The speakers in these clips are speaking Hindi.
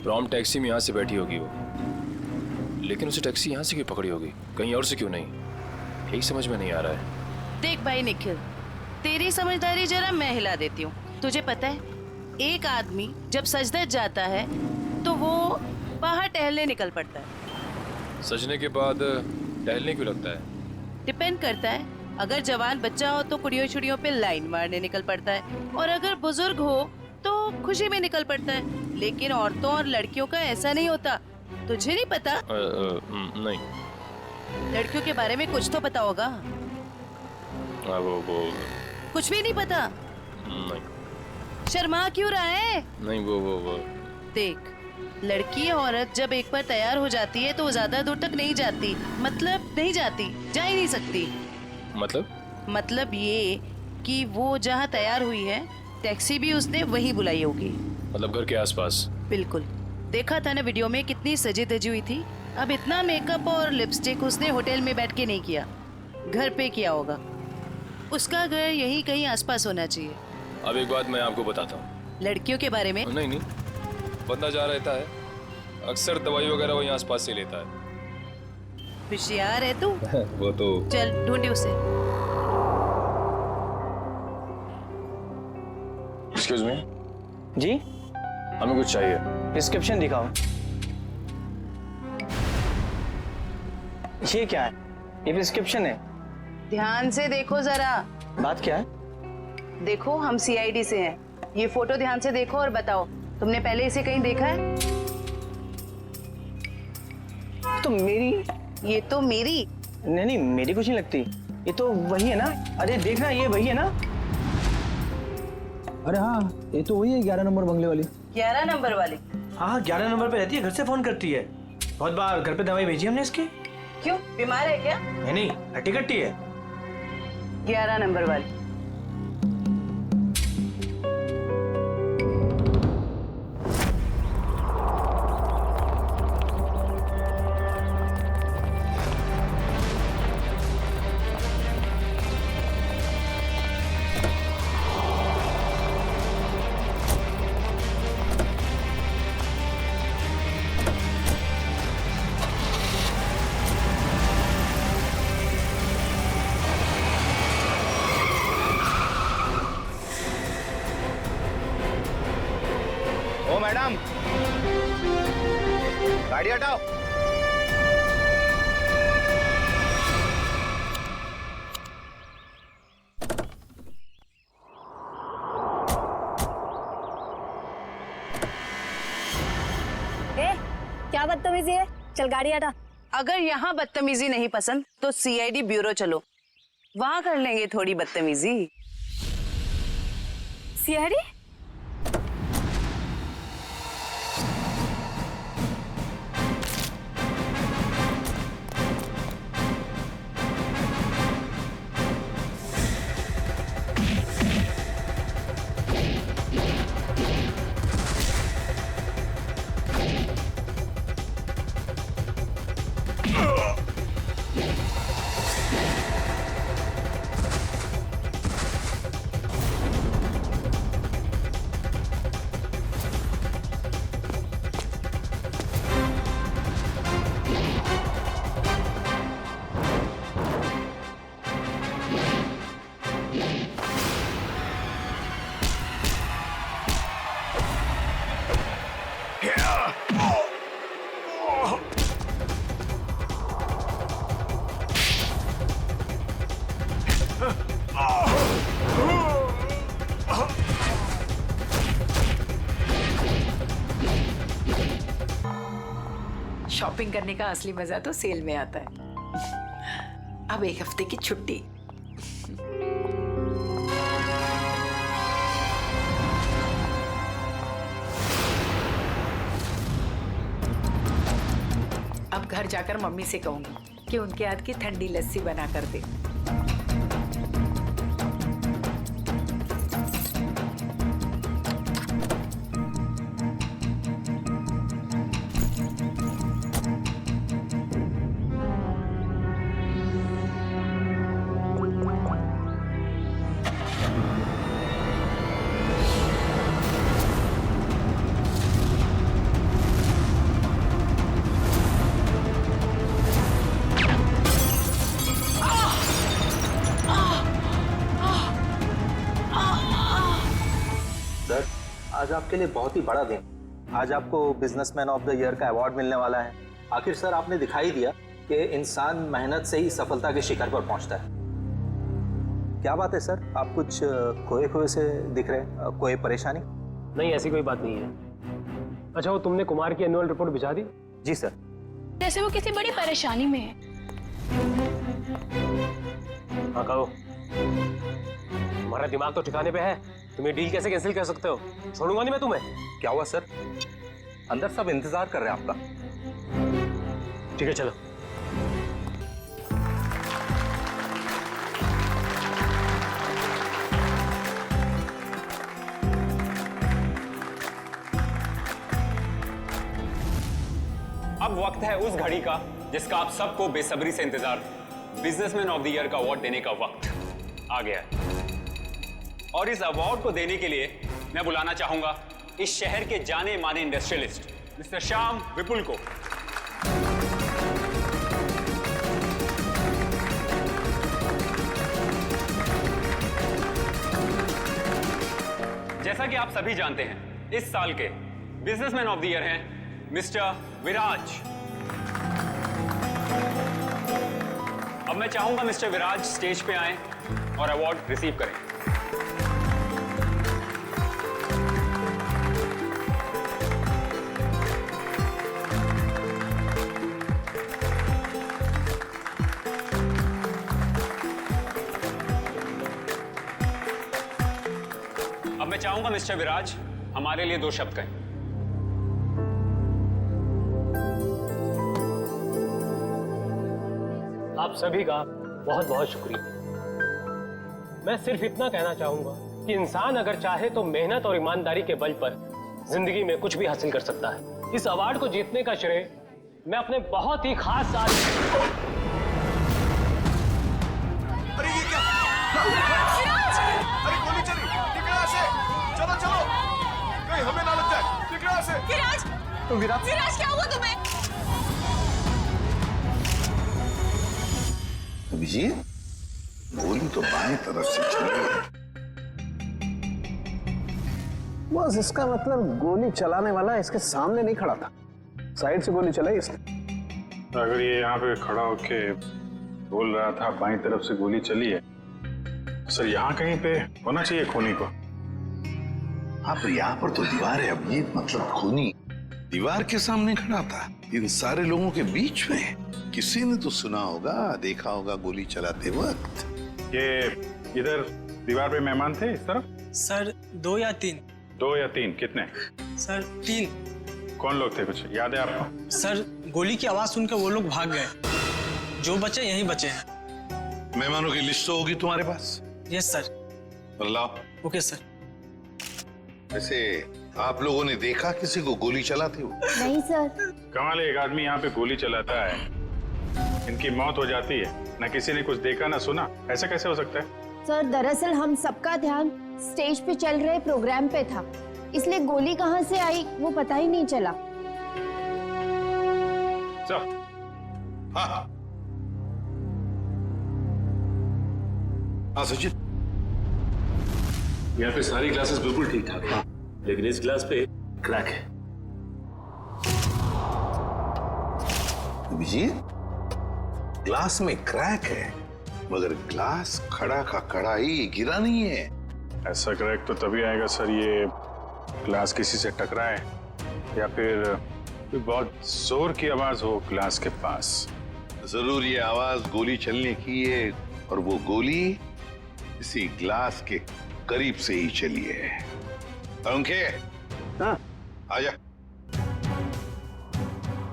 प्रॉम टैक्सी में यहाँ से बैठी होगी वो, लेकिन उसे टैक्सी यहाँ से क्यों पकड़ी होगी, कहीं और से क्यों नहीं, यही समझ में नहीं आ रहा है। देख भाई निखिल, तेरी समझदारी जरा मैं हिला देती हूँ। तुझे पता है, एक आदमी जब सजदर जाता है तो वो बाहर टहलने निकल पड़ता है। सजने के बाद टहलने क्यों लगता है? डिपेंड करता है, अगर जवान बच्चा हो तो कुड़ियों छुड़ियों पे लाइन मारने निकल पड़ता है, और अगर बुजुर्ग हो तो खुशी में निकल पड़ता है। लेकिन औरतों और लड़कियों का ऐसा नहीं होता, तुझे नहीं पता? नहीं। लड़कियों के बारे में कुछ तो पता होगा। वो कुछ भी नहीं पता? नहीं। शर्मा क्यों रहा है? नहीं वो देख, लड़की औरत जब एक बार तैयार हो जाती है तो वो ज्यादा दूर तक नहीं जाती, मतलब नहीं जाती, जा ही नहीं सकती। मतलब ये कि वो जहाँ तैयार हुई है टैक्सी भी उसने वही बुलाई होगी। मतलब घर के आसपास? बिल्कुल, देखा था ना वीडियो में, कितनी सजी धजी हुई थी। अब इतना मेकअप और लिपस्टिक उसने होटल में बैठ के नहीं किया, घर पे किया होगा। उसका घर यही कहीं आसपास होना चाहिए। अब एक बात मैं आपको बताता हूँ। लड़कियों के बारे में? नहीं, बंदा जा रहता है, अक्सर दवाई वगैरह वही आसपास से लेता है। होशियार है तू। वो तो चल ढूंढे उसे। एक्सक्यूज मी जी, हमें कुछ चाहिए। प्रिस्क्रिप्शन दिखाओ। ये क्या है? ये प्रिस्क्रिप्शन है। ध्यान से देखो जरा। बात क्या है? देखो, हम सीआईडी से हैं। ये फोटो ध्यान से देखो और बताओ, तुमने पहले इसे कहीं देखा है? तो मेरी? ये तो मेरी। नहीं, मेरी कुछ नहीं लगती। ये तो वही है ना? अरे देखना, ये वही है ना? अरे हाँ, ये तो वही है 11 नंबर बंगले वाली। 11 नंबर वाली? हाँ, 11 नंबर पे रहती है, घर से फोन करती है। बहुत बार घर पे दवाई भेजी हमने इसकी। क्यों, बीमार है क्या? नहीं, हट्टी कट्टी है। 11 नंबर वाली। ओ मैडम, गाड़ी हटाओ। क्या बदतमीजी है? चल गाड़ी हटा। अगर यहाँ बदतमीजी नहीं पसंद तो सीआईडी ब्यूरो चलो, वहाँ कर लेंगे थोड़ी बदतमीजी। सीआईडी? शॉपिंग करने का असली मजा तो सेल में आता है। अब एक हफ्ते की छुट्टी। अब घर जाकर मम्मी से कहूंगी कि उनके हाथ की ठंडी लस्सी बना कर दे। आपके लिए बहुत ही बड़ा दिन। आज आपको बिजनेसमैन ऑफ द ईयर का अवार्ड मिलने वाला है। आखिर सर आपने दिखाई दिया कि इंसान मेहनत से ही सफलता के शिखर पर पहुंचता है। क्या बात है सर, आप कुछ खोए खोए से दिख रहे हैं, कोई परेशानी? नहीं, ऐसी कोई बात नहीं है। अच्छा, वो तुमने कुमार की एनुअल रिपोर्ट भिजा दी? जी सर। जैसे वो किसी बड़ी परेशानी में है। हाँ कहो, तुम्हारा दिमाग तो ठिकाने पे है। तुम ये डील कैसे कैंसिल कर सकते हो? छोड़ूंगा नहीं मैं तुम्हें। क्या हुआ सर? अंदर सब इंतजार कर रहे हैं आपका। ठीक है, चलो। अब वक्त है उस घड़ी का जिसका आप सबको बेसब्री से इंतजार था। बिजनेसमैन ऑफ द ईयर का अवार्ड देने का वक्त आ गया है। और इस अवार्ड को देने के लिए मैं बुलाना चाहूंगा इस शहर के जाने माने इंडस्ट्रियलिस्ट मिस्टर श्याम विपुल को। जैसा कि आप सभी जानते हैं, इस साल के बिजनेसमैन ऑफ द ईयर हैं मिस्टर विराज। अब मैं चाहूंगा मिस्टर विराज स्टेज पे आएं और अवार्ड रिसीव करें। अब मैं चाहूंगा मिस्टर विराज हमारे लिए 2 शब्द कहें। आप सभी का बहुत बहुत शुक्रिया। मैं सिर्फ इतना कहना चाहूंगा कि इंसान अगर चाहे तो मेहनत और ईमानदारी के बल पर जिंदगी में कुछ भी हासिल कर सकता है। इस अवार्ड को जीतने का श्रेय मैं अपने बहुत ही खास साथी। अरे ये क्या? अरे गोली चली, निकला से। चलो चलो, कहीं हमें ना लग जाए। निकला से। विराज, तो विराज क्या हुआ तुम्हें? अभिजीत, गोली तो बाएं तरफ से चली है। बस इसका मतलब गोली चलाने वाला इसके सामने नहीं खड़ा था, साइड से गोली चलाई इसने। अगर ये यहाँ पे खड़ा होके बोल रहा था बाईं तरफ से गोली चली है, सर यहाँ कहीं पे होना चाहिए खूनी को। हाँ, पर यहाँ पर तो दीवार है अभिजीत, मतलब खूनी दीवार के सामने खड़ा था, इन सारे लोगों के बीच में। किसी ने तो सुना होगा, देखा होगा गोली चलाते वक्त। ये इधर दीवार पे मेहमान थे इस तरफ? सर 2 या 3। 2 या 3? कितने? सर 3। कौन लोग थे, कुछ याद है आपको? सर गोली की आवाज सुनकर वो लोग भाग गए, जो बचे यहीं बचे हैं। मेहमानों की लिस्ट तो होगी तुम्हारे पास? Yes sir. लाओ। Okay sir. वैसे आप लोगों ने देखा किसी को गोली चलाते हुए? नहीं सर। कमाल है, एक आदमी यहाँ पे गोली चलाता है, इनकी मौत हो जाती है, ना किसी ने कुछ देखा ना सुना। ऐसा कैसे हो सकता है? सर दरअसल हम सबका ध्यान स्टेज पे चल रहे प्रोग्राम पे था, इसलिए गोली कहाँ से आई वो पता ही नहीं चला। हाँ हाँ सचिन, यहाँ पे सारी ग्लासेस बिल्कुल ठीक ठाक है, लेकिन इस ग्लास पे क्रैक है। अभिजीत, ग्लास में क्रैक है, मगर ग्लास खड़ा का खड़ा ही, गिरा नहीं है। ऐसा क्रैक तो तभी आएगा सर, ये ग्लास किसी से टकराए या फिर बहुत जोर की आवाज हो ग्लास के पास। जरूर ये आवाज गोली चलने की है, और वो गोली इसी ग्लास के करीब से ही चली है। अंके, हाँ आजा।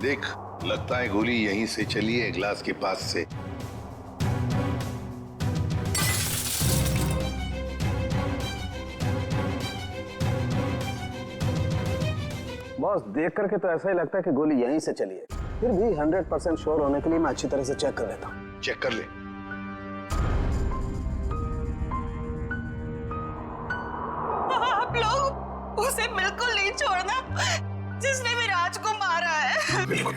देख, लगता है गोली यहीं से चली है, ग्लास के पास से। बॉस, देख करके तो ऐसा ही लगता है कि गोली यहीं से चली है, फिर भी 100% श्योर होने के लिए मैं अच्छी तरह से चेक कर लेता हूँ। चेक कर ले। आप लोग उसे बिल्कुल नहीं छोड़ना जिसने विराज को मारा है। बिल्कुल,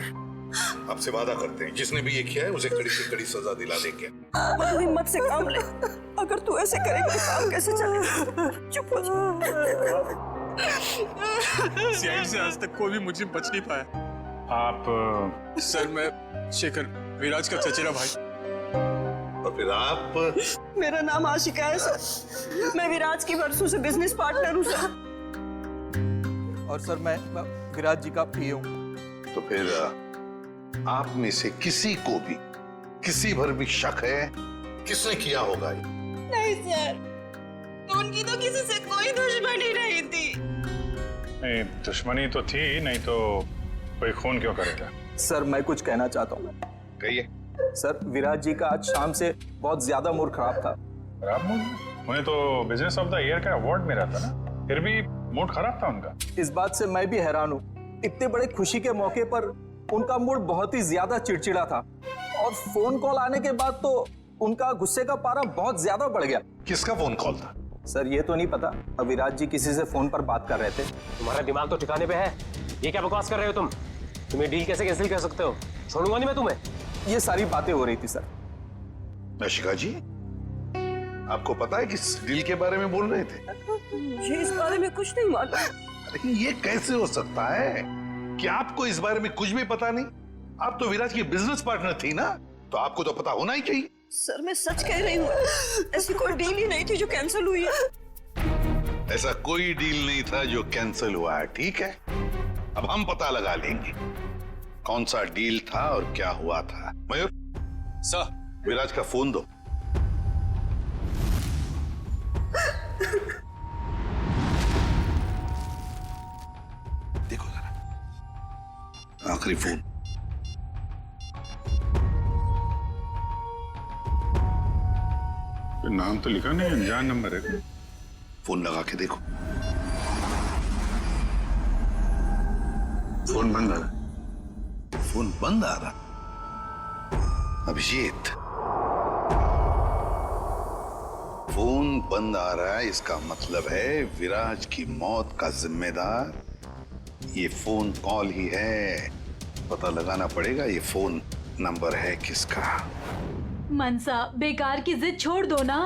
आपसे वादा करते हैं, जिसने भी ये किया है उसे कड़ी से कड़ी सजा दिला देंगे। हिम्मत से काम ले, अगर तू ऐसे करेगा तो काम कैसे चलेगा? चुप हो जा। सीआईडी से आज तक कोई भी मुझे बच नहीं पाया। आप सर मैं शेखर, विराज का चचेरा भाई। और फिर आप? मेरा नाम आशिका है सर, मैं विराज की वर्षों से बिजनेस पार्टनर हूँ सर। और सर मैं विराज जी का पीए हूँ। तो फिर आप में से किसी को भी किसी भर भी शक है किसने किया होगा ये? नहीं सर, उनकी तो किसी से कोई दुश्मनी नहीं थी। नहीं, दुश्मनी तो थी, नहीं तो कोई खून क्यों करेगा? सर मैं कुछ कहना चाहता हूँ। कहिए। सर विराज जी का आज शाम से बहुत ज्यादा मूड खराब था। खराब मूड? उन्हें तो बिजनेस ऑफ द ईयर का अवार्ड मिला था ना, फिर भी मूड खराब था उनका। इस बात से मैं भी हैरान हूँ, इतने बड़े खुशी के मौके पर उनका मूड बहुत ही ज्यादा चिड़चिड़ा था और फोन कॉल आने के बाद तो उनका गुस्से का पारा बहुत ज्यादा बढ़ गया। किसका फोन कॉल था? सर ये तो नहीं पता, विराज जी किसी से फोन पर बात कर रहे थे। तुम्हारा दिमाग तो ठिकाने पे है, ये क्या बकवास कर रहे हो तुम? तुम्हें डील कैसे कैंसिल कर सकते हो? छोड़ूंगा नहीं मैं तुम्हें। ये सारी बातें हो रही थी सर। आशिका जी, आपको पता है किस डील के बारे में बोल रहे थे? मुझे इस बारे में कुछ नहीं मालूम। अरे ये कैसे हो सकता है कि आपको इस बारे में कुछ भी पता नहीं? आप तो विराज की बिजनेस पार्टनर थी ना, तो आपको तो पता होना ही चाहिए। सर मैं सच कह रही हूँ, ऐसी कोई डील ही नहीं थी जो कैंसिल हुई है। ऐसा कोई डील नहीं था जो कैंसिल हुआ है, ठीक है? अब हम पता लगा लेंगे कौन सा डील था और क्या हुआ था। मयूर सर, विराज का फोन दो। देखो जरा, आखिरी फोन। नाम तो लिखा नहीं, अनजान नंबर है। फोन लगा के देखो। फोन बंद आ रहा। फोन बंद आ रहा। अभिजीत, फोन बंद आ रहा है, इसका मतलब है विराज की मौत का जिम्मेदार ये फोन कॉल ही है। पता लगाना पड़ेगा ये फोन नंबर है किसका। मनसा, बेकार की जिद छोड़ दो ना।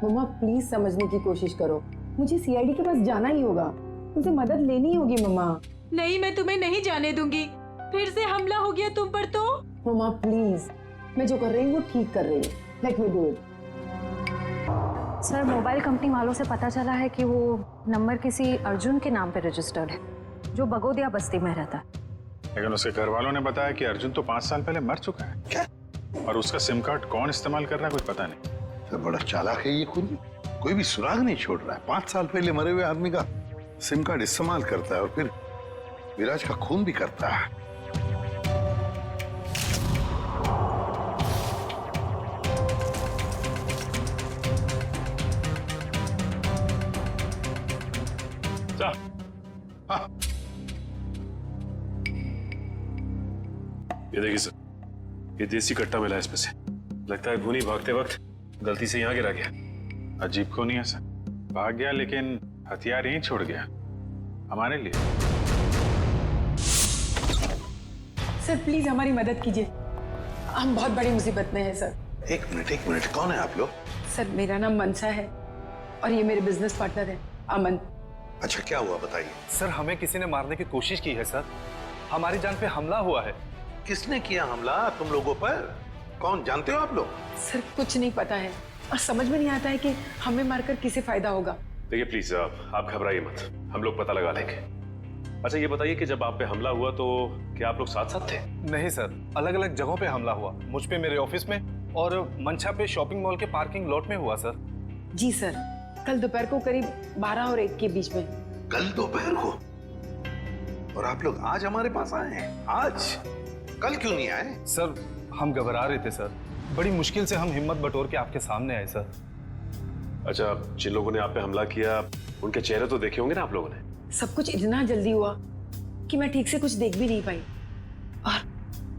मम्मा प्लीज समझने की कोशिश करो, मुझे सीआईडी के पास जाना ही होगा, मुझे मदद लेनी होगी मम्मा। नहीं, मैं तुम्हें नहीं जाने दूंगी। फिर से हमला हो गया तुम पर तो। मम्मा प्लीज, मैं जो कर रही हूँ वो ठीक कर रही हूँ, let me do it. Sir mobile company वालों से पता चला है कि वो नंबर किसी अर्जुन के नाम पे रजिस्टर्ड है, जो बगोदिया बस्ती में रहता है। लेकिन उसके घर वालों ने बताया कि अर्जुन तो 5 साल पहले मर चुका है। क्या? और उसका सिम कार्ड कौन इस्तेमाल कर रहा है कुछ पता नहीं। तो बड़ा चालाक है ये खुद, कोई भी सुराग नहीं छोड़ रहा है। 5 साल पहले मरे हुए आदमी का सिम कार्ड इस्तेमाल करता है और फिर विराज का खून भी करता है। हाँ। ये देखिए सर, ये देसी कट्टा मिला है इसमें से। लगता है खूनी भागते वक्त गलती से यहाँ गिरा गया। अजीब खून ही है सर, भाग गया लेकिन हथियार यहीं छोड़ गया हमारे लिए। सर प्लीज हमारी मदद कीजिए, हम बहुत बड़ी मुसीबत में हैं सर। एक मिनट, कौन है आप लोग? सर मेरा नाम मनसा है और ये मेरे बिजनेस पार्टनर है अमन। अच्छा क्या हुआ बताइए। सर हमें किसी ने मारने की कोशिश की है सर, हमारी जान पे हमला हुआ है। किसने किया हमला तुम लोगों पर? कौन, जानते हो आप लोग? सर कुछ नहीं पता है और समझ में नहीं आता है कि हमें मारकर किसे फायदा होगा। देखिए प्लीज आप घबराइए मत, हम लोग पता लगा लेंगे। अच्छा ये बताइए कि जब आप पे हमला हुआ तो क्या आप लोग साथ साथ थे? नहीं सर, अलग अलग जगहों पे हमला हुआ, मुझ पे मेरे ऑफिस में और मंशा पे शॉपिंग मॉल के पार्किंग लॉट में हुआ सर। जी सर, कल दोपहर को करीब 12 और 1 के बीच में। कल दोपहर को? और आप लोग आज हमारे पास आए हैं? आज? कल क्यों नहीं आए? सर हम घबरा रहे थे सर, बड़ी मुश्किल से हम हिम्मत बटोर के आपके सामने आए सर। अच्छा, जिन लोगों ने आप पे हमला किया उनके चेहरे तो देखे होंगे ना आप लोगों ने? सब कुछ इतना जल्दी हुआ कि मैं ठीक से कुछ देख भी नहीं पाई।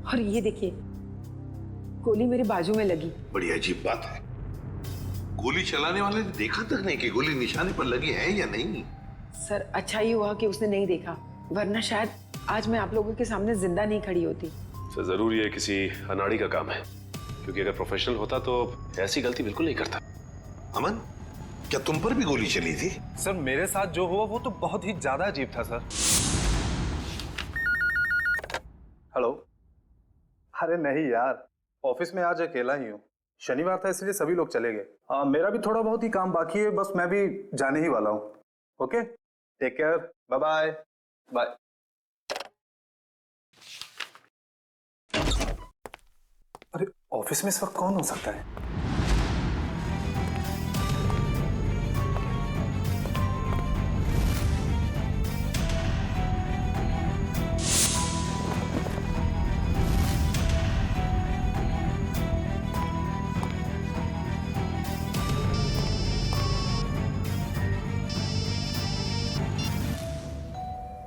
और ये देखिए, गोली मेरे बाजू में लगी। बड़ी अजीब बात है, गोली चलाने वाले ने देखा तक नहीं कि गोली निशाने पर लगी है या नहीं। सर अच्छा ही हुआ कि उसने नहीं देखा, वरना शायद आज मैं आप लोगों के सामने जिंदा नहीं खड़ी होती। सर जरूर ये किसी अनाड़ी का काम है, क्योंकि अगर प्रोफेशनल होता तो ऐसी गलती बिल्कुल नहीं करता। अमन क्या तुम पर भी गोली चली थी? सर मेरे साथ जो हुआ वो तो बहुत ही ज्यादा अजीब था सर। हेलो। अरे नहीं यार, ऑफिस में आज अकेला ही हूँ। शनिवार था इसलिए सभी लोग चले गए। मेरा भी थोड़ा बहुत ही काम बाकी है, बस मैं भी जाने ही वाला हूँ। Okay, take care, bye bye. Bye. अरे ऑफिस में इस वक्त कौन हो सकता है?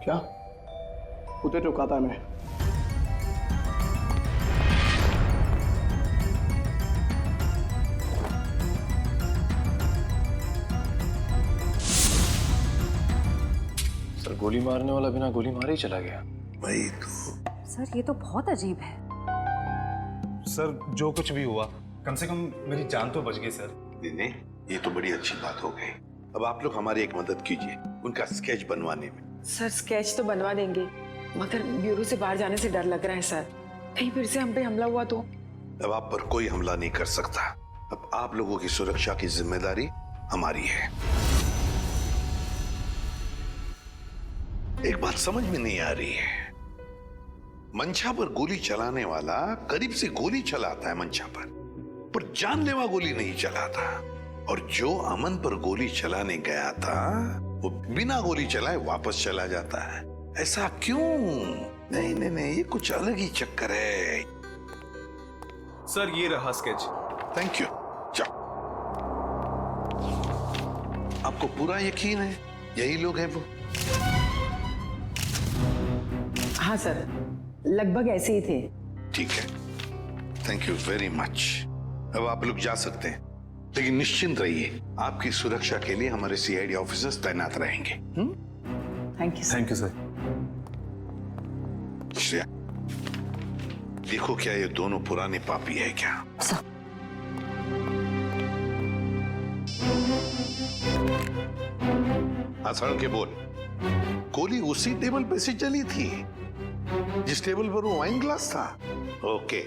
क्या उधर रुका था मैं? सर गोली मारने वाला बिना गोली मारे ही चला गया। वही तो। सर ये तो बहुत अजीब है। सर जो कुछ भी हुआ, कम से कम मेरी जान तो बच गई सर। नहीं, ये तो बड़ी अच्छी बात हो गई। अब आप लोग हमारी एक मदद कीजिए उनका स्केच बनवाने में। सर स्केच तो बनवा देंगे, मगर ब्यूरो से बाहर जाने से डर लग रहा है सर। कहीं फिर से हम पे हमला हुआ तो? अब आप पर कोई हमला नहीं कर सकता। अब आप लोगों की सुरक्षा की जिम्मेदारी हमारी है। एक बात समझ में नहीं आ रही है, मंशा पर गोली चलाने वाला करीब से गोली चलाता है मंशा पर जानलेवा गोली नहीं चलाता, और जो अमन पर गोली चलाने गया था वो बिना गोली चलाए वापस चला जाता है। ऐसा क्यों? नहीं नहीं नहीं, ये कुछ अलग ही चक्कर है। सर ये रहा स्केच। Thank you. जाओ। आपको पूरा यकीन है यही लोग हैं वो? हाँ सर, लगभग ऐसे ही थे। ठीक है, थैंक यू वेरी मच। अब आप लोग जा सकते हैं, लेकिन निश्चिंत रहिए, आपकी सुरक्षा के लिए हमारे सीआईडी ऑफिसर्स तैनात रहेंगे। Thank you. Thank you sir. Shreya, देखो क्या ये दोनों पुराने पापी है क्या? सर के बोल, गोली उसी टेबल पे से चली थी जिस टेबल पर वो वाइन ग्लास था। ओके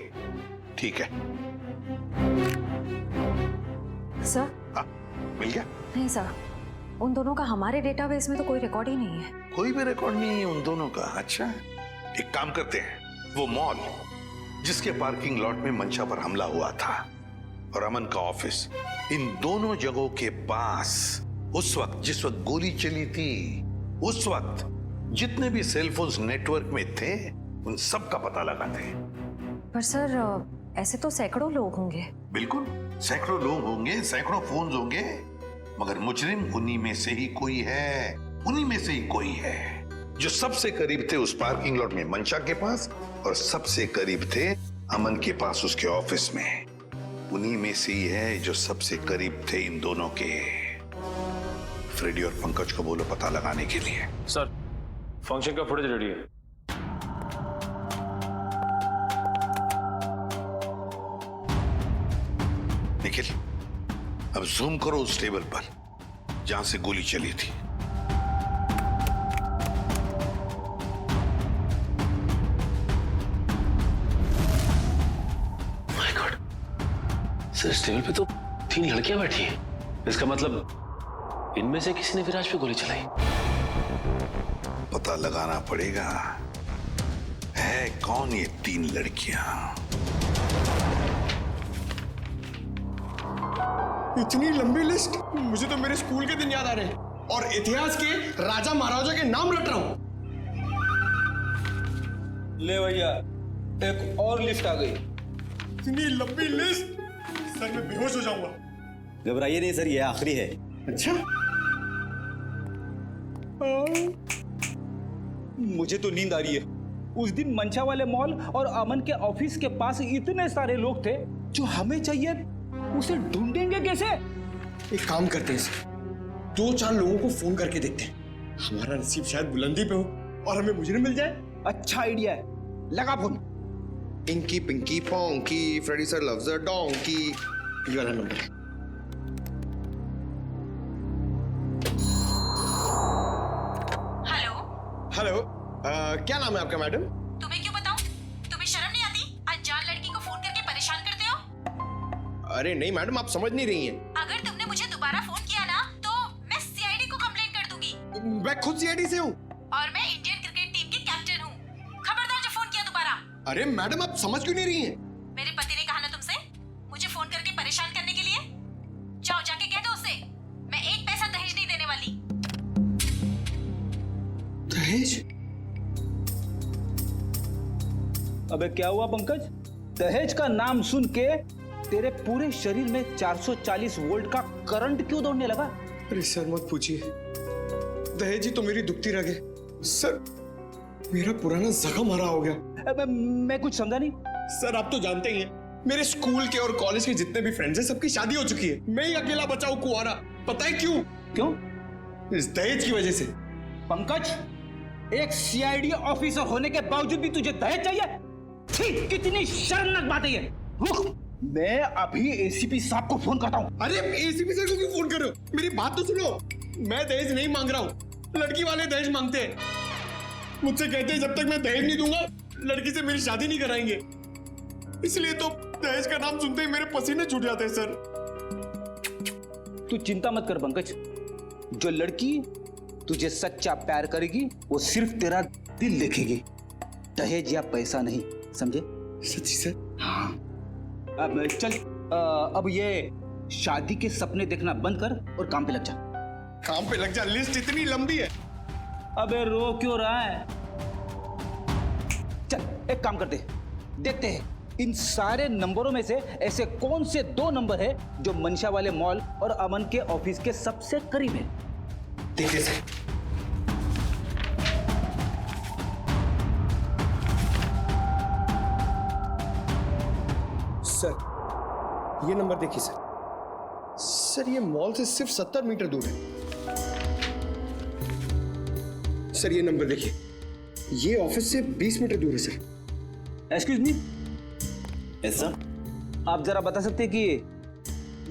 ठीक है सर। हाँ, मिल गया? नहीं सर, उन दोनों का हमारे डेटाबेस में तो कोई रिकॉर्ड ही नहीं है। कोई भी रिकॉर्ड नहीं है उन दोनों का? अच्छा, एक काम करते हैं, वो मॉल जिसके पार्किंग लॉट में मंशा पर हमला हुआ था और अमन का ऑफिस, इन दोनों जगहों के पास उस वक्त जिस वक्त गोली चली थी, उस वक्त जितने भी सेलफोन्स नेटवर्क में थे उन सब का पता लगाते हैं। पर सर ऐसे तो सैकड़ों लोग होंगे। बिल्कुल, सैकड़ों लोग होंगे, सैकड़ों फोन होंगे, मगर मुजरिम उन्हीं में से ही कोई है, उन्हीं में से ही कोई है जो सबसे करीब थे उस पार्किंग लॉट में मंशा के पास, और सबसे करीब थे अमन के पास उसके ऑफिस में। उन्हीं में से ही है जो सबसे करीब थे इन दोनों के। फ्रेडी और पंकज को बोलो पता लगाने के लिए। सर फंक्शन का फुटेज रेडी है। निखिल, अब जूम करो उस टेबल पर जहां से गोली चली थी। माय गॉड, सर इस टेबल पे तो 3 लड़कियां बैठी हैं। इसका मतलब इनमें से किसी ने विराज पे गोली चलाई। पता लगाना पड़ेगा है कौन ये 3 लड़कियां। इतनी लंबी लिस्ट, मुझे तो मेरे स्कूल के दिन याद आ रहे हैं और इतिहास के राजा महाराजा के नाम रट रहा हूं। ले भैया, एक और लिस्ट आ गई। इतनी लंबी लिस्ट, सर मैं बेहोश हो जाऊंगा। घबराइए नहीं सर, ये आखिरी है। अच्छा, मुझे तो नींद आ रही है। उस दिन मंशा वाले मॉल और अमन के ऑफिस के पास इतने सारे लोग थे, जो हमें चाहिए उसे ढूंढेंगे कैसे? एक काम करते हैं सर, 2-4 लोगों को फोन करके देखते हैं, हमारा नसीब शायद बुलंदी पे हो और हमें मुजरिम मिल जाए। अच्छा आइडिया है, लगा phone. Inky pinky ponky, Freddy sir loves a donkey, ये वाला नंबर। हेलो, क्या नाम है आपका मैडम? तुम्हें क्यों बताऊं? तुम्हें शर्म नहीं आती? अनजान लड़की को फोन करके परेशान करते हो। अरे नहीं मैडम, आप समझ नहीं रही हैं। अगर तुमने मुझे दोबारा फोन किया ना तो मैं सीआईडी को कंप्लेंट कर दूंगी। मैं खुद सीआईडी से हूँ। और मैं इंडियन क्रिकेट टीम की कैप्टन हूँ। खबरदार जो फोन किया दोबारा। अरे मैडम, आप समझ क्यों नहीं रही हैं? मेरे पति ने कहा ना तुमसे मुझे फोन करके परेशान करने के लिए। जाओ जाके कह दो उससे मैं एक पैसा दहेज नहीं देने वाली। दहेज? अबे क्या हुआ पंकज? दहेज का नाम सुन के तेरे पूरे शरीर में 440 वोल्ट का करंट क्यों दौड़ने लगा? अरे सर मत पूछिए, दहेज ही तो मेरी दुखती रग है। सर मेरा पुराना जख्म हरा हो गया। अबे मैं कुछ समझा नहीं। सर आप तो जानते ही हैं, मेरे स्कूल के और कॉलेज के जितने भी फ्रेंड्स हैं सबकी शादी हो चुकी है। मैं ही अकेला बचा हूं कुंवारा। पता है क्यों? क्यों? इस दहेज की वजह से। पंकज, एक सीआईडी ऑफिसर होने के बावजूद भी तुझे दहेज चाहिए? छी, कितनी शर्मनाक बात है ये। रुक, मैं अभी एसीपी साहब को फोन करता हूँ। अरे एसीपी सर को क्यों फोन कर रहे हो? मेरी बात तो सुनो। मैं दहेज नहीं मांग रहा हूँ, लड़की वाले दहेज मांगते हैं। मुझसे कहते हैं जब तक मैं दहेज नहीं दूंगा लड़की से मेरी शादी नहीं कराएंगे। इसलिए तो दहेज का नाम सुनते ही मेरे पसीने छूट जाते हैं सर। तू चिंता मत कर पंकज, जो लड़की तुझे सच्चा प्यार करेगी वो सिर्फ तेरा दिल देखेगी, दहेज या पैसा नहीं, समझे? सच्ची सर? हाँ। अब चल, अब ये शादी के सपने देखना बंद कर और काम पे लग जा। काम पे लग जा? लिस्ट इतनी लंबी है। अबे रो क्यों रहा है? चल एक काम करते, देखते हैं इन सारे नंबरों में से ऐसे कौन से 2 नंबर है जो मंशा वाले मॉल और अमन के ऑफिस के सबसे करीब है। देखिए सर। सर ये नंबर देखिए सर। सर ये मॉल से सिर्फ 70 मीटर दूर है। सर ये नंबर देखिए, ये ऑफिस से 20 मीटर दूर है sir. Excuse me. Yes sir. आप जरा बता सकते हैं कि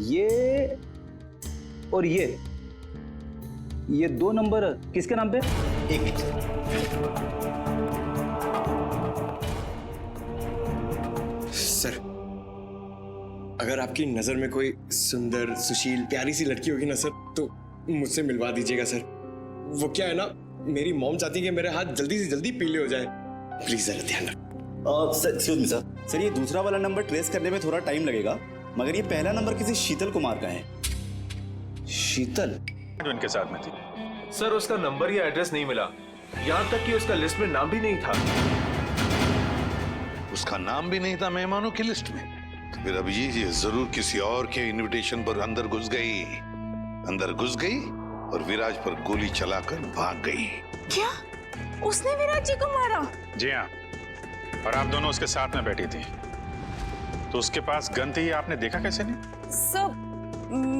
ये और ये 2 नंबर किसके नाम पे? एक मिनट। सर अगर आपकी नजर में कोई सुंदर सुशील प्यारी सी लड़की होगी ना सर तो मुझसे मिलवा दीजिएगा सर। वो क्या है ना, मेरी मॉम चाहती है कि मेरे हाथ जल्दी से जल्दी पीले हो जाए। प्लीज जरा ध्यान रखो। सर एक्सक्यूज मी सर, ये दूसरा वाला नंबर ट्रेस करने में थोड़ा टाइम लगेगा, मगर ये पहला नंबर किसी शीतल कुमार का है। शीतल जो इनके साथ में थी। सर उसका नंबर या एड्रेस नहीं मिला, यहाँ तक कि उसका लिस्ट में नाम भी नहीं था। उसका नाम भी नहीं था मेहमानों की लिस्ट में? तो फिर अभिजीत ये जरूर किसी और के इनविटेशन पर अंदर घुस गई और विराज पर गोली चलाकर भाग गई। क्या उसने विराज जी को मारा? जी हाँ, और आप दोनों उसके साथ में बैठी थी, तो उसके पास गन थी, आपने देखा कैसे नहीं? सर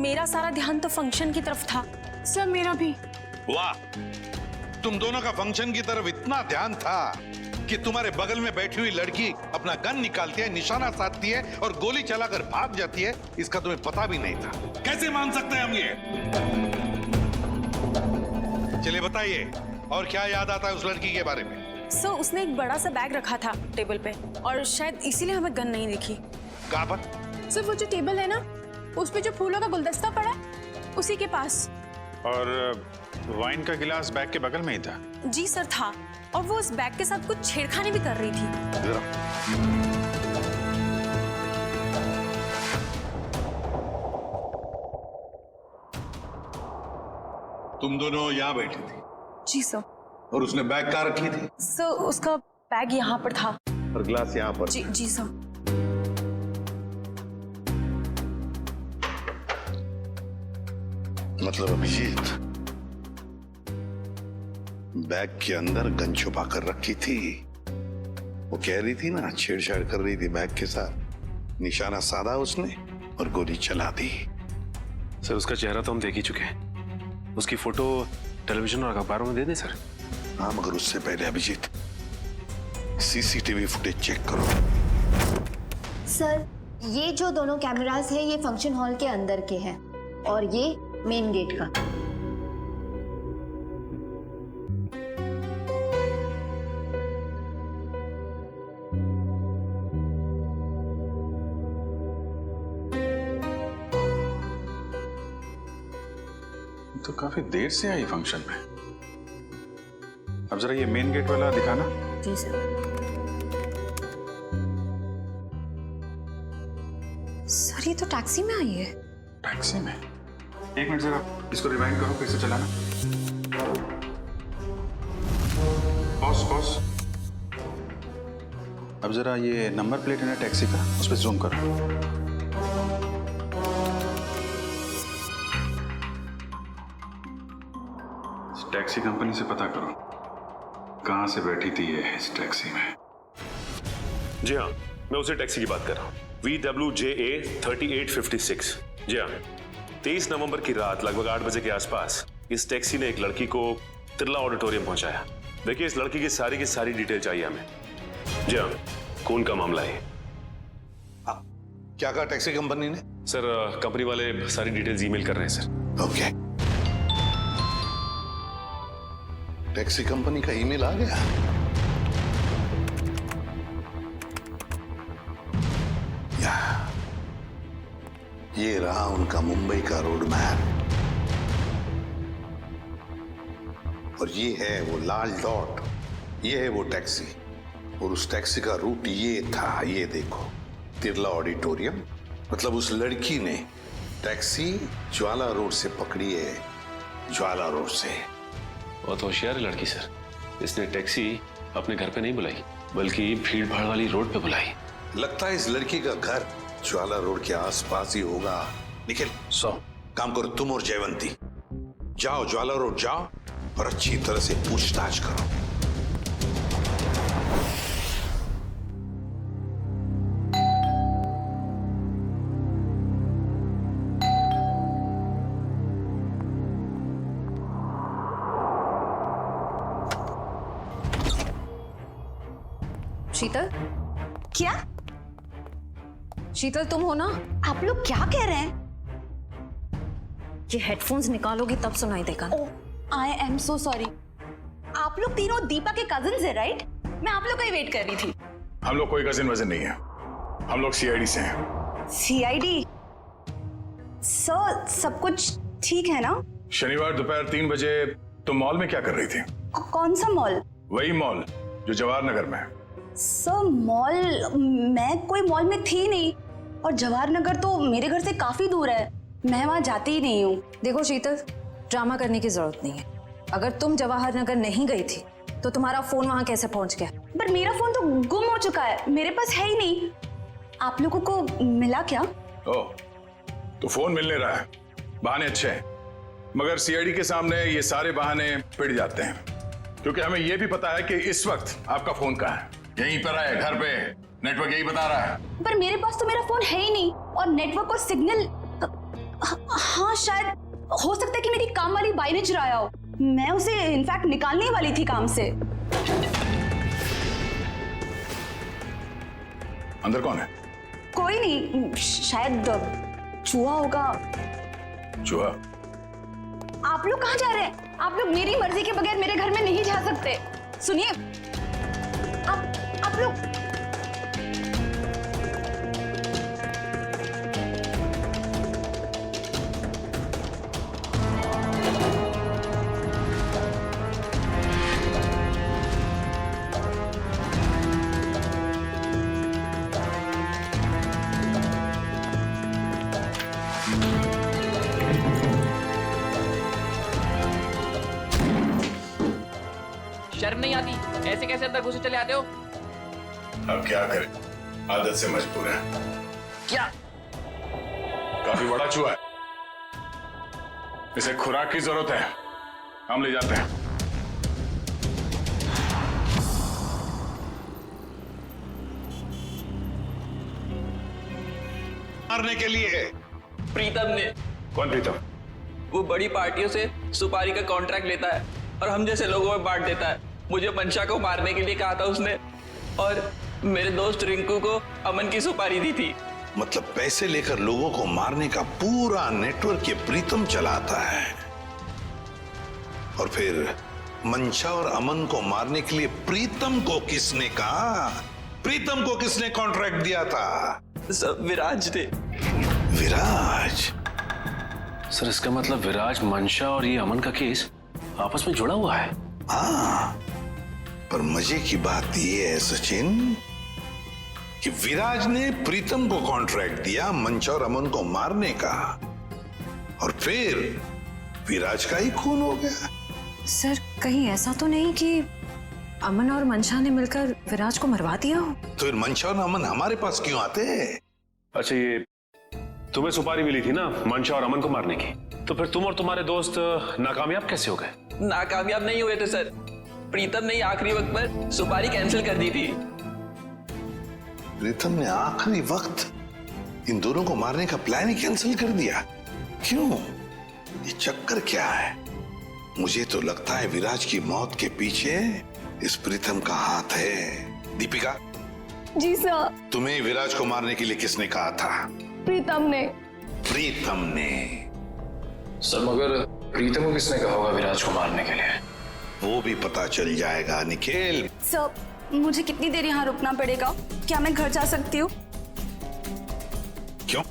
मेरा सारा ध्यान तो फंक्शन की तरफ था। सर मेरा भी। वाह, तुम दोनों का फंक्शन की तरफ इतना ध्यान था कि तुम्हारे बगल में बैठी हुई लड़की अपना गन निकालती है, निशाना साधती है और गोली चलाकर भाग जाती है, इसका तुम्हें पता भी नहीं था। कैसे मान सकते हैं हम ये? चलिए बताइए, और क्या याद आता है उस लड़की के बारे में? सर उसने एक बड़ा सा बैग रखा था टेबल पे और शायद इसीलिए हमें गन नहीं दिखी। कहाँ पर? सर वो जो टेबल है ना, उस पे जो फूलों का गुलदस्ता पड़ा है उसी के पास। और वाइन का गिलास बैग के बगल में ही था? जी सर था, और वो उस बैग के साथ कुछ छेड़खानी भी कर रही थी। तुम दोनों यहाँ बैठी थी? जी सर। और उसने बैग कहाँ रखी थी? सर उसका बैग यहाँ पर था और ग्लास यहाँ पर? जी सर। मतलब अभिजीत बैग के अंदर गन छुपा कर रखी थी। वो कह रही थी ना, छेड़छाड़ कर रही थी बैग के साथ, निशाना साधा उसने और गोली चला दी। सर उसका चेहरा तो हम देख ही चुके हैं, उसकी फोटो टेलीविजन और अखबारों में दे दें सर? हाँ, मगर उससे पहले अभिजीत सीसीटीवी फुटेज चेक करो। सर ये जो दोनों कैमरास हैं ये फंक्शन हॉल के अंदर के हैं और ये मेन गेट का। तो काफी देर से आई फंक्शन में। अब जरा ये मेन गेट वाला दिखाना। जी सर। सर ये तो टैक्सी में आई है। टैक्सी में? एक मिनट जरा इसको रिवाइंड करो, फिर से चलाना। पॉज। अब जरा ये नंबर प्लेट है ना टैक्सी का, उस पर जूम करो। टैक्सी कंपनी से पता करो कहां से बैठी थी ये इस टैक्सी में। जी हाँ, मैं उसी टैक्सी की बात कर रहा हूँ, VWJA 3856। जी हाँ, 23 नवंबर की रात लगभग 8 बजे के आसपास इस टैक्सी ने एक लड़की को तिरला ऑडिटोरियम पहुंचाया। देखिए, इस लड़की की सारी डिटेल चाहिए हमें। जी हाँ, खून का मामला है। क्या कहा टैक्सी कंपनी ने? सर, कंपनी वाले सारी डिटेल्स ईमेल कर रहे हैं सर। ओके। टैक्सी कंपनी का ईमेल आ गया? ये रहा उनका मुंबई का रोड मैप और ये है वो लाल डॉट, ये है वो टैक्सी और उस टैक्सी का रूट ये था, ये देखो, तिरला ऑडिटोरियम। मतलब उस लड़की ने टैक्सी ज्वाला रोड से पकड़ी है, ज्वाला रोड से। बहुत होशियार है लड़की सर। इसने टैक्सी अपने घर पे नहीं बुलाई बल्कि भीड़ भाड़ वाली रोड पे बुलाई। लगता है इस लड़की का घर ज्वाला रोड के आसपास ही होगा। निखिल, काम करो, तुम और जयवंती जाओ, ज्वाला रोड जाओ और अच्छी तरह से पूछताछ करो। शीतल? क्या? शीतल तुम हो ना? आप लोग क्या कह रहे हैं? ये हेडफोन्स निकालोगी तब सुनाई देगा। I am so sorry. आप लोग तीनों दीपा के कजिन्स हैं, राइट? मैं आप लोग का ही वेट कर रही थी। हम लोग कोई कजिन वजन नहीं है, हम लोग CID से हैं। CID? सर, सब कुछ ठीक है ना? शनिवार दोपहर 3 बजे तुम मॉल में क्या कर रही थी? कौन सा मॉल? वही मॉल जो जवाहर नगर में है। Sir, mall? मैं कोई मॉल में थी नहीं और जवाहर नगर तो मेरे घर से काफी दूर है, मैं वहां जाती ही नहीं हूँ। देखो शीतल, ड्रामा करने की जरूरत नहीं है। अगर तुम जवाहर नगर नहीं गई थी तो तुम्हारा फोन वहां कैसे पहुंच गया? पर मेरा फोन तो गुम हो चुका है, मेरे पास है ही नहीं। आप लोगों को मिला क्या? ओह, तो फोन मिलने रहा है। बहाने अच्छे हैं, मगर CID के सामने ये सारे बहाने पिट जाते हैं, क्योंकि हमें ये भी पता है कि इस वक्त आपका फोन कहाँ है। यहीं पर है, घर पे, नेटवर्क यही बता रहा है। पर मेरे पास तो मेरा फोन है ही नहीं और नेटवर्क और सिग्नल। हाँ, शायद हो सकता है कि मेरी काम वाली बाई ने चुराया हो। मैं उसे इनफैक्ट निकालने वाली थी काम से। अंदर कौन है? कोई नहीं, शायद चूहा होगा। चूहा? आप लोग कहाँ जा रहे हैं? आप लोग मेरी मर्जी के बगैर मेरे घर में नहीं जा सकते। सुनिए, आप लोग शर्म नहीं आती? ऐसे कैसे अंदर घुसे चले आते हो? अब क्या करें, आदत से मजबूर है। क्या? काफी बड़ा चूहा है, इसे खुराक की जरूरत है, हम ले जाते हैं। मारने के लिए? प्रीतम ने। कौन प्रीतम? वो बड़ी पार्टियों से सुपारी का कॉन्ट्रैक्ट लेता है और हम जैसे लोगों में बांट देता है। मुझे मंशा को मारने के लिए कहा था उसने, और मेरे दोस्त रिंकू को अमन की सुपारी दी थी। मतलब पैसे लेकर लोगों को मारने का पूरा नेटवर्क ये प्रीतम चलाता है। और फिर मंशा और अमन को मारने के लिए प्रीतम को किसने कहा? प्रीतम को किसने कॉन्ट्रैक्ट दिया था? सब विराज ने। विराज? सर इसका मतलब विराज, मंशा और ये अमन का केस आपस में जुड़ा हुआ है। हाँ, पर मजे की बात ये है सचिन कि विराज ने प्रीतम को कॉन्ट्रैक्ट दिया मंशा और अमन को मारने का, और फिर विराज का ही खून हो गया। सर कहीं ऐसा तो नहीं कि अमन और मंशा ने मिलकर विराज को मरवा दिया हो? तो फिर मंशा और अमन हमारे पास क्यों आते हैं? अच्छा, ये तुम्हें सुपारी मिली थी ना मंशा और अमन को मारने की, तो फिर तुम और तुम्हारे दोस्त नाकामयाब कैसे हो गए? नाकामयाब नहीं हुए थे सर, प्रीतम ने आखिरी वक्त पर सुपारी कैंसिल कर दी थी। प्रीतम ने आखिरी वक्त इन दोनों को मारने का प्लान ही कैंसिल कर दिया? क्यों? ये चक्कर क्या है? मुझे तो लगता है विराज की मौत के पीछे इस प्रीतम का हाथ है। दीपिका। जी सर। तुम्हें विराज को मारने के लिए किसने कहा था? प्रीतम ने। प्रीतम ने? सर मगर प्रीतम को किसने कहा होगा विराज को मारने के लिए? वो भी पता चल जाएगा निखिल। सर मुझे कितनी देर यहाँ रुकना पड़ेगा? क्या मैं घर जा सकती हूँ? क्यों?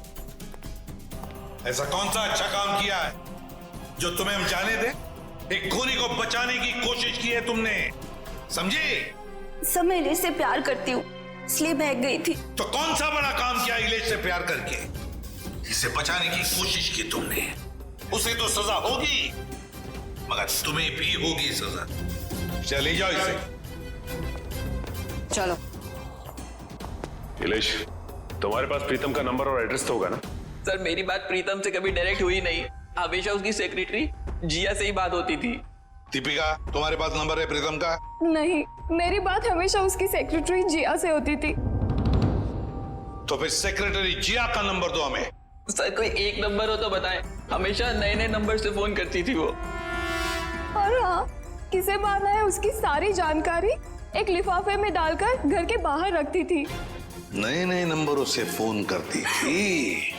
ऐसा कौन सा अच्छा काम किया है जो तुम्हें हम जाने दें? एक खूनी को बचाने की कोशिश की है तुमने, समझे? सर मैं इलेश से प्यार करती हूँ, इसलिए भाग गई थी। तो कौन सा बड़ा काम किया इलेश से प्यार करके? इसे बचाने की कोशिश की तुमने, उसे तो सजा होगी, मगर तुम्हें भी होगी सजा। चले जाओ इसे। चलो। इलेश, तुम्हारे पास प्रीतम का नंबर और एड्रेस तो होगा ना? सर मेरी बात प्रीतम से कभी डायरेक्ट हुई नहीं, हमेशा उसकी सेक्रेटरी जिया से ही बात होती थी। दीपिका, तुम्हारे पास नंबर है प्रीतम का? नहीं, मेरी बात हमेशा उसकी सेक्रेटरी जिया से होती थी। तो फिर सेक्रेटरी जिया का नंबर दो हमें। सर कोई एक नंबर हो तो बताएं, हमेशा नए नए नंबर से फोन करती थी वो। और हाँ, किसे मारना है उसकी सारी जानकारी एक लिफाफे में डालकर घर के बाहर रखती थी। नए नए नंबरों से फोन करती थी।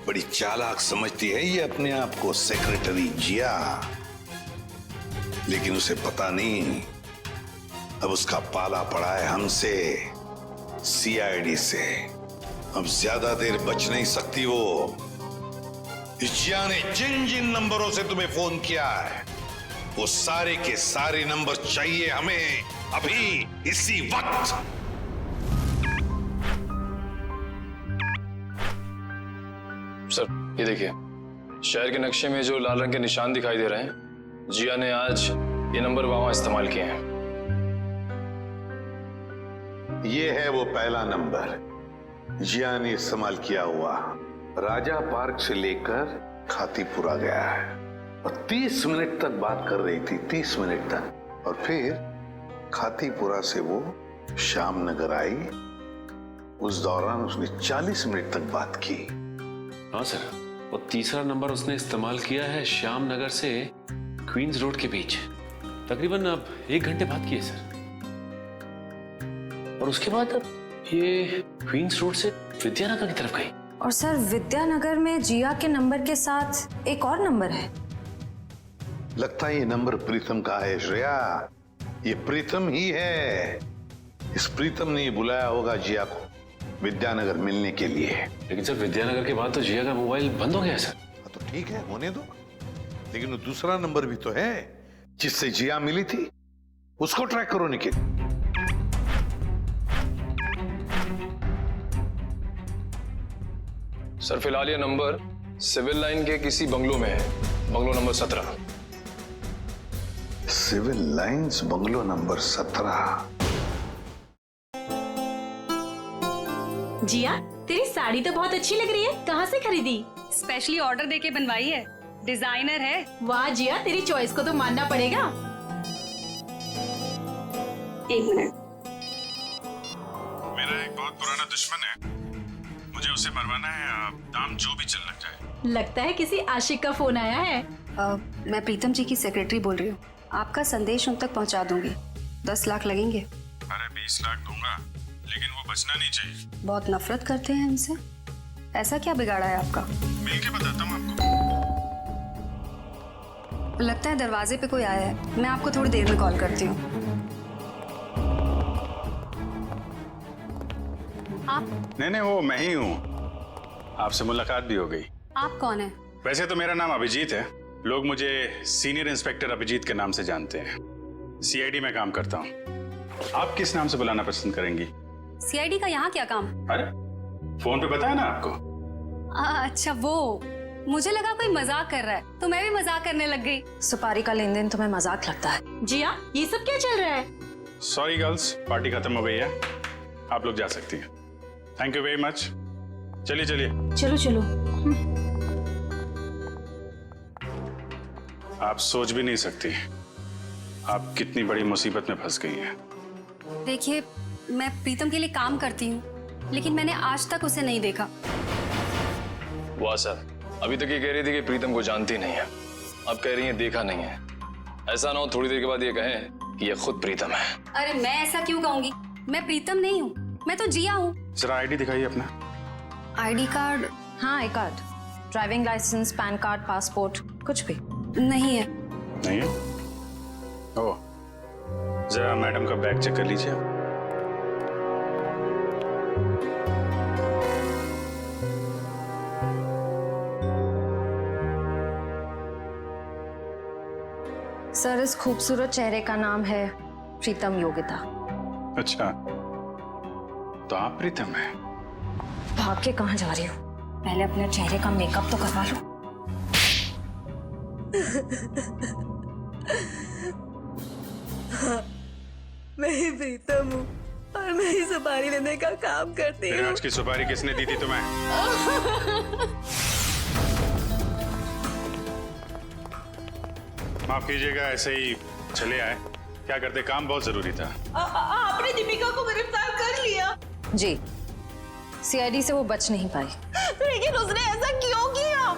बड़ी चालाक समझती है ये अपने आप को सेक्रेटरी जिया, लेकिन उसे पता नहीं अब उसका पाला पड़ा है हमसे, सीआईडी से। अब ज्यादा देर बच नहीं सकती वो। जिया ने जिन जिन नंबरों से तुम्हें फोन किया है वो सारे के सारे नंबर चाहिए हमें अभी, इसी वक्त। सर ये देखिए, शहर के नक्शे में जो लाल रंग के निशान दिखाई दे रहे हैं, जिया ने आज ये नंबर वहां इस्तेमाल किए हैं। ये है वो पहला नंबर जिया ने इस्तेमाल किया हुआ। राजा पार्क से लेकर खातीपुरा गया है और 30 मिनट तक बात कर रही थी, 30 मिनट तक। और फिर खातीपुरा से वो श्याम नगर आई, उस दौरान उसने 40 मिनट तक बात की। हाँ सर, और तीसरा नंबर उसने इस्तेमाल किया है श्याम नगर से क्वींस रोड के बीच, तकरीबन अब 1 घंटे बात की है सर। और उसके बाद अब ये क्वींस रोड से विद्यानगर की तरफ गई। और सर विद्यानगर में जिया के नंबर के साथ एक और नंबर है। लगता है ये नंबर प्रीतम का है श्रेया, ये प्रीतम ही है। इस प्रीतम ने बुलाया होगा जिया को विद्यानगर मिलने के लिए। लेकिन सर विद्यानगर के बाद तो जिया का मोबाइल बंद हो गया है सर। तो ठीक है, होने दो, लेकिन वो दूसरा नंबर भी तो है जिससे जिया मिली थी, उसको ट्रैक करो निखिल। सर फिलहाल ये नंबर सिविल लाइन के किसी बंगलो में है, bungalow number 17। Civil lines bungalow number 17। Jiya, तेरी साड़ी तो बहुत अच्छी लग रही है, कहाँ से खरीदी? स्पेशली ऑर्डर देके बनवाई है, डिजाइनर है। वाह जिया, तेरी चॉइस को तो मानना पड़ेगा। 1 मिनट। मेरा एक बहुत पुराना दुश्मन है, मुझे उसे मरवाना है, दाम जो भी चल लग जाए। लगता है किसी आशिक का फोन आया है। मैं प्रीतम जी की सेक्रेटरी बोल रही हूँ, आपका संदेश उन तक पहुँचा दूंगी। 10 लाख लगेंगे। अरे 20 लाख दूंगा, लेकिन वो बचना नहीं चाहिए। बहुत नफरत करते हैं हमसे, ऐसा क्या बिगाड़ा है आपका? मिल के बताता हूँ आपको। लगता है दरवाजे पे कोई आया है, मैं आपको थोड़ी देर में कॉल करती हूँ। नहीं वो मैं ही हूँ, आपसे मुलाकात भी हो गई। आप कौन है? वैसे तो मेरा नाम अभिजीत है, लोग मुझे सीनियर इंस्पेक्टर अभिजीत के नाम से जानते हैं। सीआईडी में काम करता हूँ। आप किस नाम से बुलाना पसंद करेंगी? सीआईडी का यहाँ क्या काम? अरे फोन पे बताया ना आपको। अच्छा वो, मुझे लगा कोई मजाक कर रहा है तो मैं भी मजाक करने लग गई। सुपारी का लेन देन तुम्हें मजाक लगता है? जिया, ये सब क्या चल रहा है? सॉरी गर्ल्स, पार्टी खत्म हो गई है, आप लोग जा सकती हैं। Thank you very much. चलिए चलिए। चलो चलो। आप सोच भी नहीं सकती आप कितनी बड़ी मुसीबत में फंस गई हैं। देखिए, मैं प्रीतम के लिए काम करती हूँ, लेकिन मैंने आज तक उसे नहीं देखा। वाह सर, अभी तक ये कह रही थी कि प्रीतम को जानती नहीं है, अब कह रही है देखा नहीं है। ऐसा ना हो थोड़ी देर के बाद ये कहें कि ये खुद प्रीतम है। अरे मैं ऐसा क्यों कहूंगी? मैं प्रीतम नहीं हूँ, मैं तो जिया हूँ। जरा आईडी दिखाइए अपना। ID card? हाँ, I card, driving licence, PAN card, passport, कुछ भी नहीं है। नहीं है? ओह, जरा मैडम का बैग चेक कर लीजिए। सर, इस खूबसूरत चेहरे का नाम है प्रीतम योगिता। अच्छा, तो आप प्रीतम हैं? भाग के कहाँ जा रही हो? पहले अपने चेहरे का मेकअप तो करवा लो। हाँ, मैं ही प्रीतम हूँ और मैं ही सुपारी लेने का काम करती हूँ। आज की सुपारी किसने दी थी तुम्हें? माफ कीजिएगा, ऐसे ही चले आए। क्या करते, काम बहुत जरूरी था। आपने दीपिका को गिरफ्तार कर लिया? जी, सीआईडी से वो बच नहीं पाई। लेकिन उसने ऐसा क्यों किया?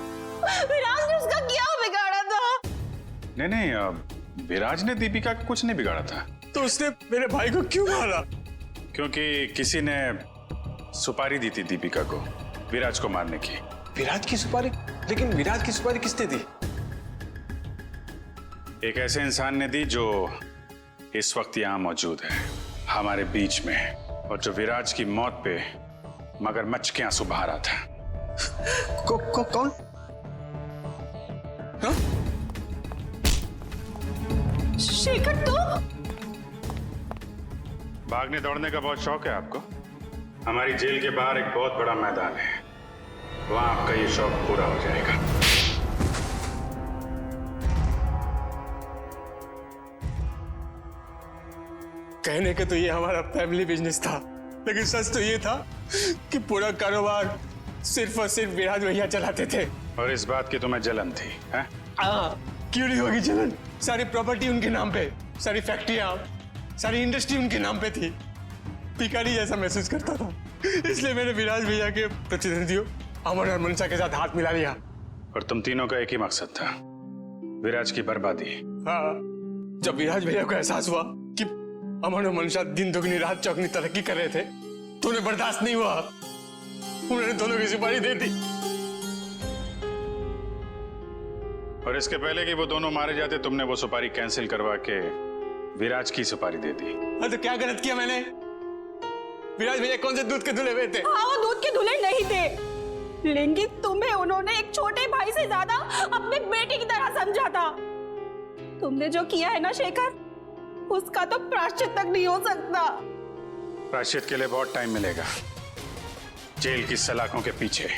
विराज ने उसका क्या बिगाड़ा था? नहीं नहीं, विराज ने दीपिका का कुछ नहीं बिगाड़ा था। तो उसने मेरे भाई को क्यों मारा? क्योंकि किसी ने सुपारी दी थी दीपिका को विराज को मारने की। विराज की सुपारी? लेकिन विराज की सुपारी किसने दी? एक ऐसे इंसान ने दी जो इस वक्त यहाँ मौजूद है हमारे बीच में, और जो विराज की मौत पे मगरमच्छ के आंसू बहा रहा था। कौन? हाँ? शेखर, तो भागने दौड़ने का बहुत शौक है आपको? हमारी जेल के बाहर एक बहुत बड़ा मैदान है, वहां आपका ये शौक पूरा हो जाएगा। कहने के तो ये हमारा फैमिली बिजनेस था, लेकिन सच तो ये था कि पूरा कारोबार सिर्फ और सिर्फ विराज भैया चलाते थे। और इस बात की तुम्हें जलन थी, हैं? क्यों नहीं होगी जलन? सारी प्रॉपर्टी उनके नाम पे, सारी फैक्ट्रियां, सारी इंडस्ट्री उनके नाम पे थी। भिखारी जैसा महसूस करता था, इसलिए मैंने विराज भैया के प्रतिद्वंदियों अमन और मनसा के साथ हाथ मिला लिया। और तुम तीनों का एक ही मकसद था, विराज की बर्बादी। हाँ, जब विराज भैया को एहसास हुआ कि अमन और मनसा दिन दुगनी रात चौगनी तरक्की कर रहे थे, तो उन्हें बर्दाश्त नहीं हुआ, उन्होंने दोनों की सुपारी दे दी। और इसके पहले कि वो दोनों मारे जाते, तुमने वो सुपारी कैंसिल करवा के विराज की सुपारी दे दी। तो क्या गलत किया मैंने? विराज भैया कौन से दूध के धुले हुए थे? हाँ, वो दूध के धुले नहीं थे, लेकिन तुम्हें उन्होंने एक छोटे भाई से ज्यादा अपने बेटे की तरह समझा था। तुमने जो किया है ना शेखर, उसका तो प्रायश्चित तक नहीं हो सकता। प्रायश्चित के लिए बहुत टाइम मिलेगा, जेल की सलाखों के पीछे।